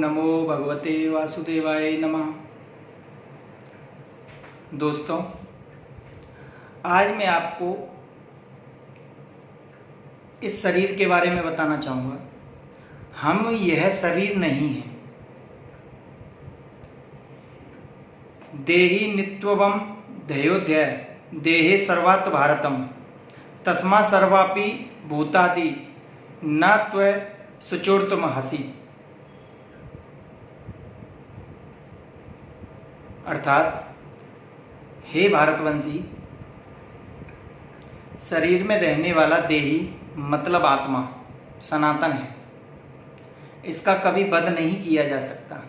नमो भगवते वासुदेवाय नमः। दोस्तों, आज मैं आपको इस शरीर के बारे में बताना चाहूँगा। हम यह शरीर नहीं है। देहि नित्यवम ध्येयोध्यय देहे सर्वात् भारतम तस्मा सर्वापि भूतादि न त्वय सुचोर्तम हसी। अर्थात, हे भारतवंशी, शरीर में रहने वाला देही मतलब आत्मा सनातन है। इसका कभी वध नहीं किया जा सकता।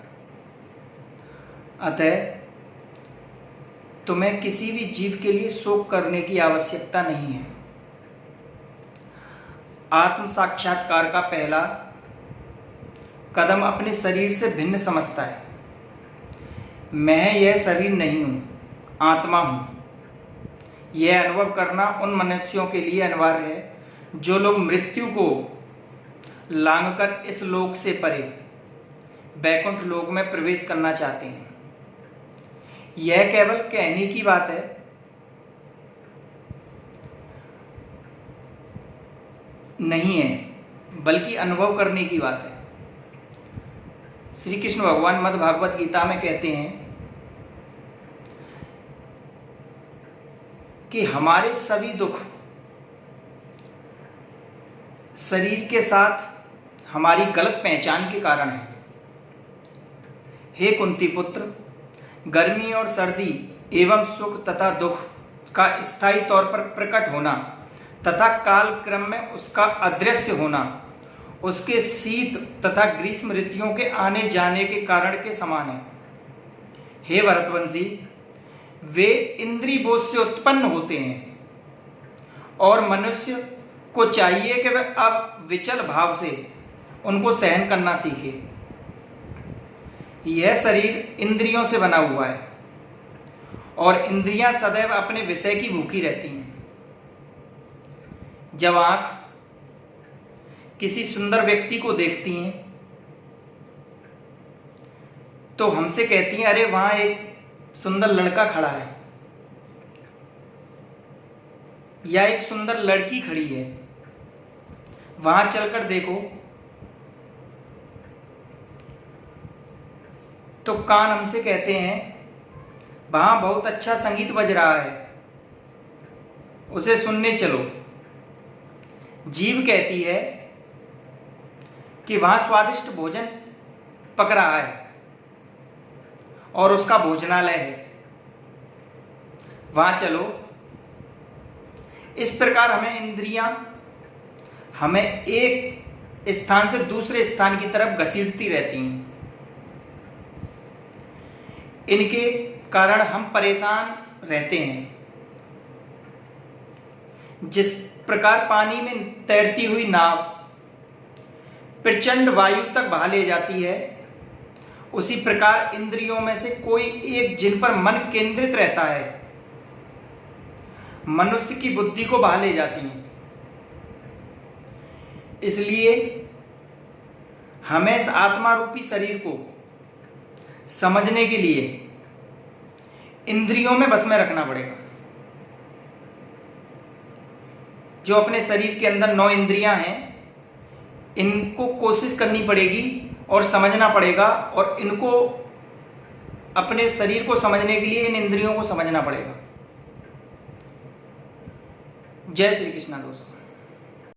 अतः तुम्हें किसी भी जीव के लिए शोक करने की आवश्यकता नहीं है। आत्म साक्षात्कार का पहला कदम अपने शरीर से भिन्न समझता है। मैं यह शरीर नहीं हूँ, आत्मा हूँ। यह अनुभव करना उन मनुष्यों के लिए अनिवार्य है जो लोग मृत्यु को लांघकर इस लोक से परे वैकुंठ लोक में प्रवेश करना चाहते हैं। यह केवल कहने की बात है, नहीं है, बल्कि अनुभव करने की बात है। श्री कृष्ण भगवान मद् भागवत गीता में कहते हैं कि हमारे सभी दुख शरीर के साथ हमारी गलत पहचान के कारण है। हे कुंती पुत्र, गर्मी और सर्दी एवं सुख तथा दुख का स्थायी तौर पर प्रकट होना तथा काल क्रम में उसका अदृश्य होना उसके शीत तथा ग्रीष्म ऋतुओं के आने जाने के कारण के समान है। हे भरतवंशी, वे इंद्रिय बोध से उत्पन्न होते हैं और मनुष्य को चाहिए कि वह अब विचल भाव से उनको सहन करना सीखे। यह शरीर इंद्रियों से बना हुआ है और इंद्रियां सदैव अपने विषय की भूखी रहती हैं। जब आंख किसी सुंदर व्यक्ति को देखती हैं तो हमसे कहती हैं, अरे वहां एक सुंदर लड़का खड़ा है या एक सुंदर लड़की खड़ी है, वहां चलकर देखो। तो कान हमसे कहते हैं, वहां बहुत अच्छा संगीत बज रहा है, उसे सुनने चलो। जीभ कहती है कि वहां स्वादिष्ट भोजन पक रहा है और उसका भोजनालय है, वहां चलो। इस प्रकार हमें इंद्रियां हमें एक स्थान से दूसरे स्थान की तरफ घसीटती रहती हैं। इनके कारण हम परेशान रहते हैं। जिस प्रकार पानी में तैरती हुई नाव प्रचंड वायु तक बहा ले जाती है, उसी प्रकार इंद्रियों में से कोई एक जिन पर मन केंद्रित रहता है मनुष्य की बुद्धि को बहा ले जाती हैं। इसलिए हमें इस आत्मा रूपी शरीर को समझने के लिए इंद्रियों में बस में रखना पड़ेगा। जो अपने शरीर के अंदर 9 इंद्रियां हैं, इनको कोशिश करनी पड़ेगी और समझना पड़ेगा, और इनको अपने शरीर को समझने के लिए इन इंद्रियों को समझना पड़ेगा। जय श्री कृष्णा दोस्तों।